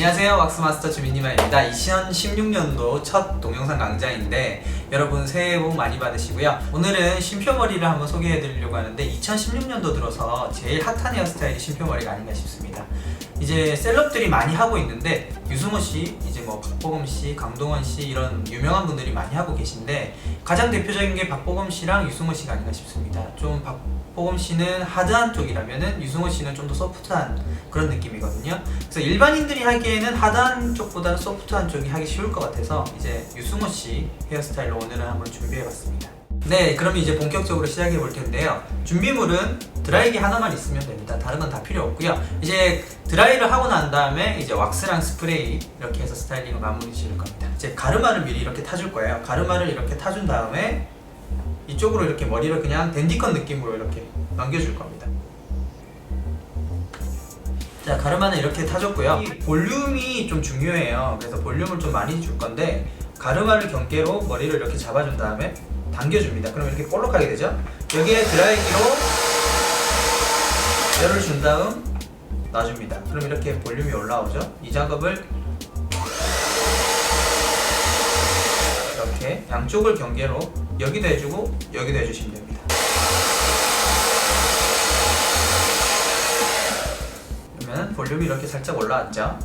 안녕하세요, 왁스마스터 주민니마입니다. 2016년도 첫 동영상 강좌인데 여러분 새해 복 많이 받으시고요. 오늘은 쉼표머리를 한번 소개해 드리려고 하는데 2016년도 들어서 제일 핫한 헤어스타일이 쉼표머리가 아닌가 싶습니다. 이제 셀럽들이 많이 하고 있는데 유승호씨, 이제 뭐 박보검씨, 강동원씨 이런 유명한 분들이 많이 하고 계신데 가장 대표적인 게 박보검씨랑 유승호씨가 아닌가 싶습니다. 좀 박보검씨는 하드한 쪽이라면은 유승호씨는 좀 더 소프트한 그런 느낌이거든요. 그래서 일반인들이 하기에는 하드한 쪽보다는 소프트한 쪽이 하기 쉬울 것 같아서 이제 유승호씨 헤어스타일로 오늘은 한번 준비해봤습니다. 네, 그럼 이제 본격적으로 시작해 볼 텐데요. 준비물은 드라이기 하나만 있으면 됩니다. 다른 건 다 필요 없고요. 이제 드라이를 하고 난 다음에 이제 왁스랑 스프레이 이렇게 해서 스타일링을 마무리 지을 겁니다. 이제 가르마를 미리 이렇게 타줄 거예요. 가르마를 이렇게 타준 다음에 이쪽으로 이렇게 머리를 그냥 댄디컷 느낌으로 이렇게 넘겨줄 겁니다. 자, 가르마는 이렇게 타줬고요. 이 볼륨이 좀 중요해요. 그래서 볼륨을 좀 많이 줄 건데 가르마를 경계로 머리를 이렇게 잡아준 다음에 당겨줍니다. 그럼 이렇게 볼록하게 되죠? 여기에 드라이기로 열을 준 다음 놔줍니다. 그럼 이렇게 볼륨이 올라오죠? 이 작업을 이렇게 양쪽을 경계로 여기도 해주고 여기도 해주시면 됩니다. 그러면 볼륨이 이렇게 살짝 올라왔죠?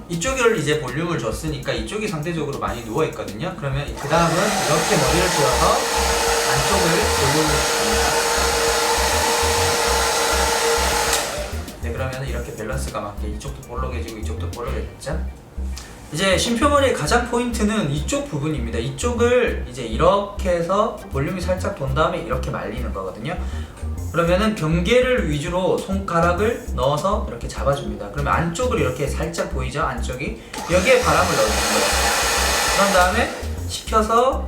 이쪽을 이제 볼륨을 줬으니까 이쪽이 상대적으로 많이 누워있거든요. 그러면 그 다음은 이렇게 머리를 들어서 안쪽을 볼륨을 줍니다. 네, 그러면 이렇게 밸런스가 맞게 이쪽도 볼록해지고 이쪽도 볼록해졌죠? 이제 쉼표머리의 가장 포인트는 이쪽 부분입니다. 이쪽을 이제 이렇게 해서 볼륨이 살짝 돈 다음에 이렇게 말리는 거거든요. 그러면은 경계를 위주로 손가락을 넣어서 이렇게 잡아줍니다. 그러면 안쪽으로 이렇게 살짝 보이죠? 안쪽이 여기에 바람을 넣어주는 거예요. 그런 다음에 식혀서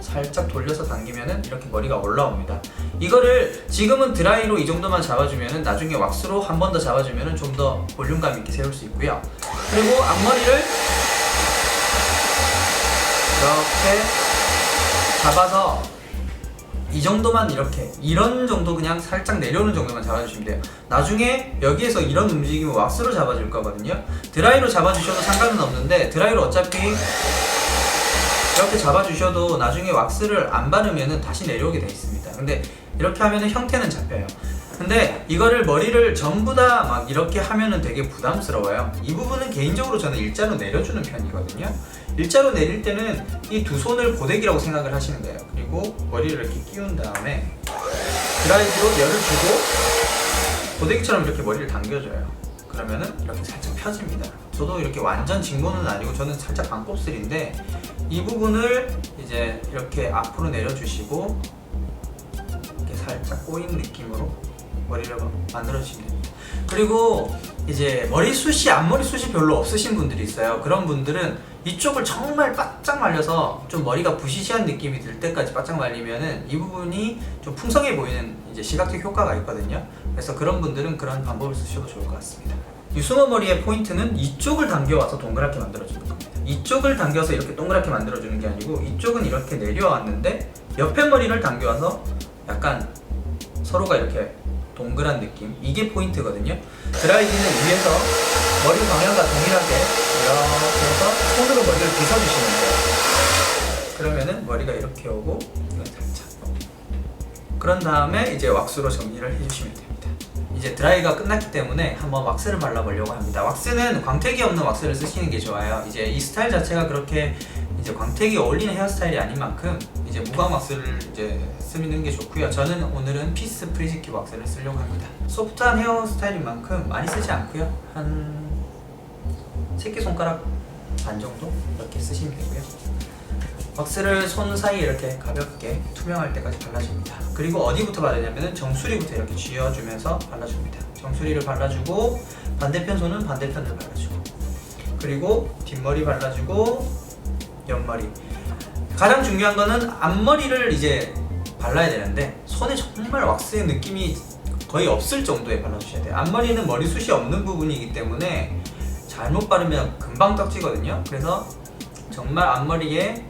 살짝 돌려서 당기면은 이렇게 머리가 올라옵니다. 이거를 지금은 드라이로 이 정도만 잡아주면은 나중에 왁스로 한 번 더 잡아주면은 좀 더 볼륨감 있게 세울 수 있고요. 그리고 앞머리를 이렇게 잡아서 이 정도만 이렇게 이런 정도 그냥 살짝 내려오는 정도만 잡아주시면 돼요. 나중에 여기에서 이런 움직임을 왁스로 잡아줄 거거든요. 드라이로 잡아주셔도 상관은 없는데 드라이로 어차피 이렇게 잡아주셔도 나중에 왁스를 안 바르면 다시 내려오게 돼 있습니다. 근데 이렇게 하면 형태는 잡혀요. 근데 이거를 머리를 전부 다 막 이렇게 하면은 되게 부담스러워요. 이 부분은 개인적으로 저는 일자로 내려주는 편이거든요. 일자로 내릴 때는 이 두 손을 고데기라고 생각을 하시는 거예요. 그리고 머리를 이렇게 끼운 다음에 드라이기로 열을 주고 고데기처럼 이렇게 머리를 당겨줘요. 그러면은 이렇게 살짝 펴집니다. 저도 이렇게 완전 직모는 아니고 저는 살짝 반곱슬인데 이 부분을 이제 이렇게 앞으로 내려주시고 이렇게 살짝 꼬인 느낌으로 머리를 만들어주시면 됩니다. 그리고 이제 머리숱이 앞머리숱이 별로 없으신 분들이 있어요. 그런 분들은 이쪽을 정말 바짝 말려서 좀 머리가 부시시한 느낌이 들 때까지 바짝 말리면은 이 부분이 좀 풍성해 보이는 이제 시각적 효과가 있거든요. 그래서 그런 분들은 그런 방법을 쓰셔도 좋을 것 같습니다. 유승호 머리의 포인트는 이쪽을 당겨와서 동그랗게 만들어주는 겁니다. 이쪽을 당겨서 이렇게 동그랗게 만들어주는 게 아니고 이쪽은 이렇게 내려왔는데 옆에 머리를 당겨와서 약간 서로가 이렇게 동그란 느낌, 이게 포인트거든요. 드라이기는 위에서 머리 방향과 동일하게 이렇게 해서 손으로 머리를 빗어주시면 돼요. 그러면은 머리가 이렇게 오고 이건 살짝 그런 다음에 이제 왁스로 정리를 해주시면 됩니다. 이제 드라이가 끝났기 때문에 한번 왁스를 발라보려고 합니다. 왁스는 광택이 없는 왁스를 쓰시는 게 좋아요. 이제 이 스타일 자체가 그렇게 이제 광택이 어울리는 헤어스타일이 아닌 만큼 이제 무광 왁스를 이제 쓰는 게 좋고요. 저는 오늘은 피스 프리즈키 왁스를 쓰려고 합니다. 소프트한 헤어스타일인 만큼 많이 쓰지 않고요. 한 새끼손가락 반 정도 이렇게 쓰시면 되고요. 왁스를 손 사이에 이렇게 가볍게 투명할 때까지 발라줍니다. 그리고 어디부터 바르냐면은 정수리부터 이렇게 쥐어주면서 발라줍니다. 정수리를 발라주고 반대편 손은 반대편을 발라주고 그리고 뒷머리 발라주고 옆머리. 가장 중요한 거는 앞머리를 이제 발라야 되는데 손에 정말 왁스의 느낌이 거의 없을 정도에 발라주셔야 돼요. 앞머리는 머리숱이 없는 부분이기 때문에 잘못 바르면 금방 떡지거든요. 그래서 정말 앞머리에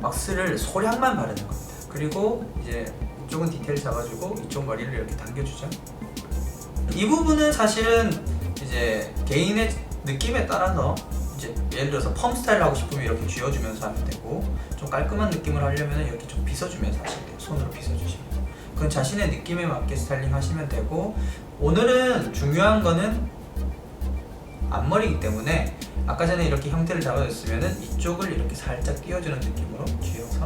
왁스를 소량만 바르는 겁니다. 그리고 이제 이쪽은 디테일 잡아주고 이쪽 머리를 이렇게 당겨주죠. 이 부분은 사실은 이제 개인의 느낌에 따라서 이제 예를 들어서 펌 스타일 하고 싶으면 이렇게 쥐어주면서 하면 되고, 좀 깔끔한 느낌을 하려면 이렇게 좀 빗어주면서 하시면 돼요. 손으로 빗어주시면. 그건 자신의 느낌에 맞게 스타일링 하시면 되고, 오늘은 중요한 거는 앞머리이기 때문에 아까 전에 이렇게 형태를 잡아줬으면은 이쪽을 이렇게 살짝 띄워주는 느낌으로 쥐어서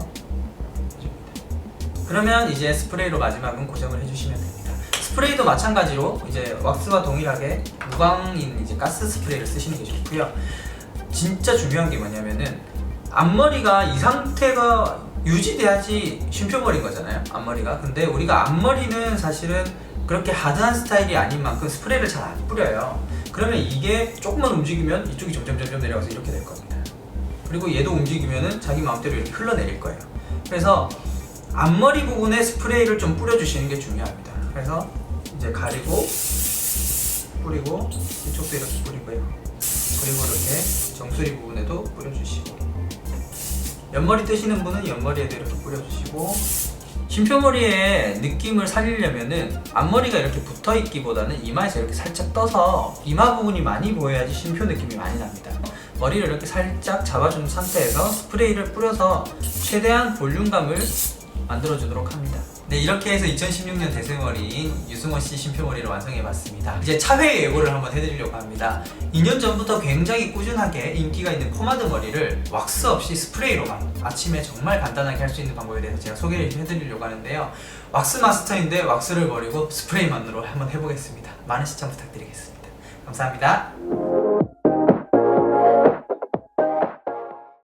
해줍니다. 그러면 이제 스프레이로 마지막은 고정을 해주시면 됩니다. 스프레이도 마찬가지로 이제 왁스와 동일하게 무광인 이제 가스 스프레이를 쓰시는 게 좋고요. 진짜 중요한 게 뭐냐면은 앞머리가 이 상태가 유지돼야지 쉼표머리인 거잖아요, 앞머리가. 근데 우리가 앞머리는 사실은 그렇게 하드한 스타일이 아닌 만큼 스프레이를 잘 안 뿌려요. 그러면 이게 조금만 움직이면 이쪽이 점점 내려가서 이렇게 될 겁니다. 그리고 얘도 움직이면은 자기 마음대로 이렇게 흘러내릴 거예요. 그래서 앞머리 부분에 스프레이를 좀 뿌려주시는 게 중요합니다. 그래서 이제 가리고 뿌리고, 이쪽도 이렇게 뿌리고요. 그리고 이렇게 정수리 부분에도 뿌려주시고, 옆머리 뜨시는 분은 옆머리에도 이렇게 뿌려주시고, 쉼표머리의 느낌을 살리려면은 앞머리가 이렇게 붙어있기보다는 이마에서 이렇게 살짝 떠서 이마 부분이 많이 보여야지 쉼표 느낌이 많이 납니다. 머리를 이렇게 살짝 잡아준 상태에서 스프레이를 뿌려서 최대한 볼륨감을 만들어주도록 합니다. 네, 이렇게 해서 2016년 대세머리인 유승원씨 쉼표머리를 완성해봤습니다. 이제 차회 예고를 한번 해드리려고 합니다. 2년 전부터 굉장히 꾸준하게 인기가 있는 포마드 머리를 왁스 없이 스프레이로만 아침에 정말 간단하게 할 수 있는 방법에 대해서 제가 소개를 해드리려고 하는데요. 왁스 마스터인데 왁스를 버리고 스프레이만으로 한번 해보겠습니다. 많은 시청 부탁드리겠습니다. 감사합니다.